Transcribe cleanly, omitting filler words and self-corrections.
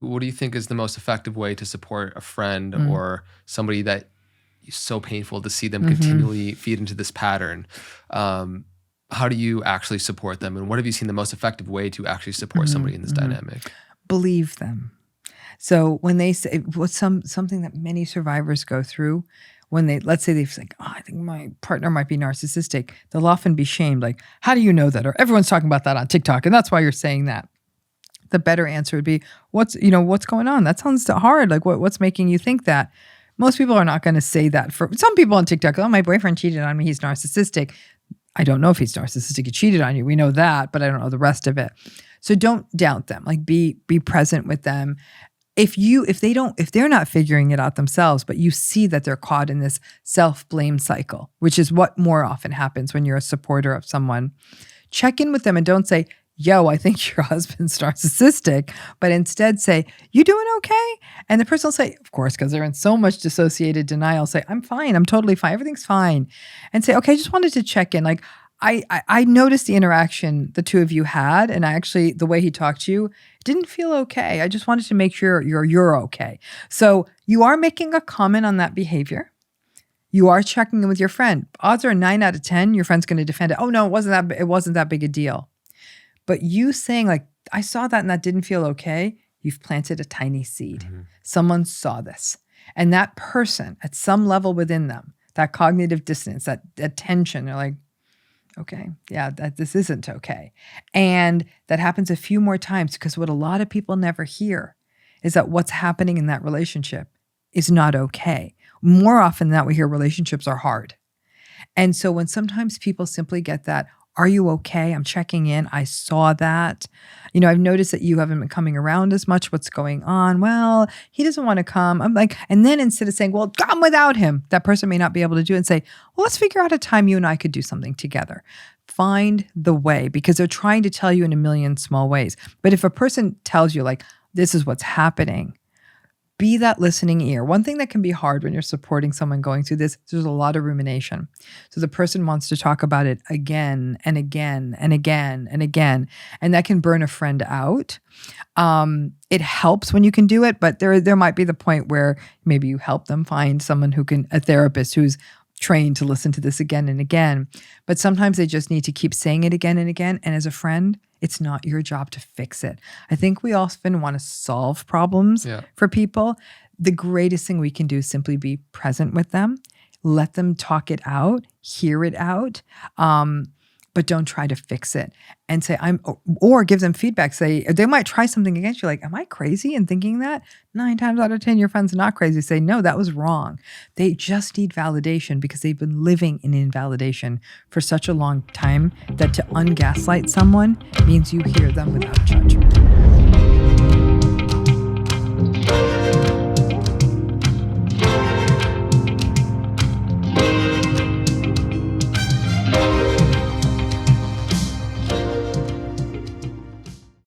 What do you think is the most effective way to support a friend Mm. or somebody that is so painful to see them Mhm. continually feed into this pattern? Um, how do you actually support them? And what have you seen the most effective way to actually support somebody Mhm. in this Mhm. dynamic? Believe them. So when they say what's something that many survivors go through when they, let's say they think, "Oh, I think my partner might be narcissistic," they'll often be shamed, like, "How do you know that?" Or "Everyone's talking about that on TikTok, and that's why you're saying that." The better answer would be, "What's going on? That sounds hard. Like, what's making you think that?" Most people are not going to say that. For some people on TikTok, "Oh, my boyfriend cheated on me. He's narcissistic." I don't know if he's narcissistic. He cheated on you. We know that, but I don't know the rest of it. So don't doubt them. Like, be present with them. If they're not figuring it out themselves, but you see that they're caught in this self-blame cycle, which is what more often happens when you're a supporter of someone, check in with them and don't say, "Yo, I think your husband's narcissistic," but instead say, "You doing okay?" And the person will say, of course, because they're in so much dissociated denial, say, "I'm fine. I'm totally fine. Everything's fine." And say, "Okay, I just wanted to check in. Like, I noticed the interaction the two of you had, and the way he talked to you didn't feel okay. I just wanted to make sure you're okay." So you are making a comment on that behavior. You are checking in with your friend. Odds are 9 out of 10, your friend's going to defend it. "Oh no, it wasn't that big a deal." But you saying, like, "I saw that and that didn't feel okay," you've planted a tiny seed. Mhm. Someone saw this. And that person, at some level within them, that cognitive dissonance, that tension, they're like, "Okay, yeah, this isn't okay." And that happens a few more times because what a lot of people never hear is that what's happening in that relationship is not okay. More often than not, we hear relationships are hard. And so when sometimes people simply get that, "Are you okay? I'm checking in. I saw that. I've noticed that you haven't been coming around as much. What's going on?" "Well, he doesn't want to come." I'm like, and then instead of saying, "Well, come without him," that person may not be able to do it, and say, "Well, let's figure out a time you and I could do something together." Find the way, because they're trying to tell you in a million small ways. But if a person tells you, like, "This is what's happening," be that listening ear. One thing that can be hard when you're supporting someone going through this, there's a lot of rumination. So the person wants to talk about it again and again and again and again, and that can burn a friend out. It helps when you can do it, but there might be the point where maybe you help them find someone a therapist who's trained to listen to this again and again. But sometimes they just need to keep saying it again and again. And as a friend, it's not your job to fix it. I think we often want to solve problems Yeah. for people. The greatest thing we can do is simply be present with them, let them talk it out, hear it out, but don't try to fix it. And say, or give them feedback. Say, they might try something against you, like, "Am I crazy in thinking that?" 9 times out of 10, your friend's not crazy. Say, "No, that was wrong." They just need validation because they've been living in invalidation for such a long time that to ungaslight someone means you hear them without judgment.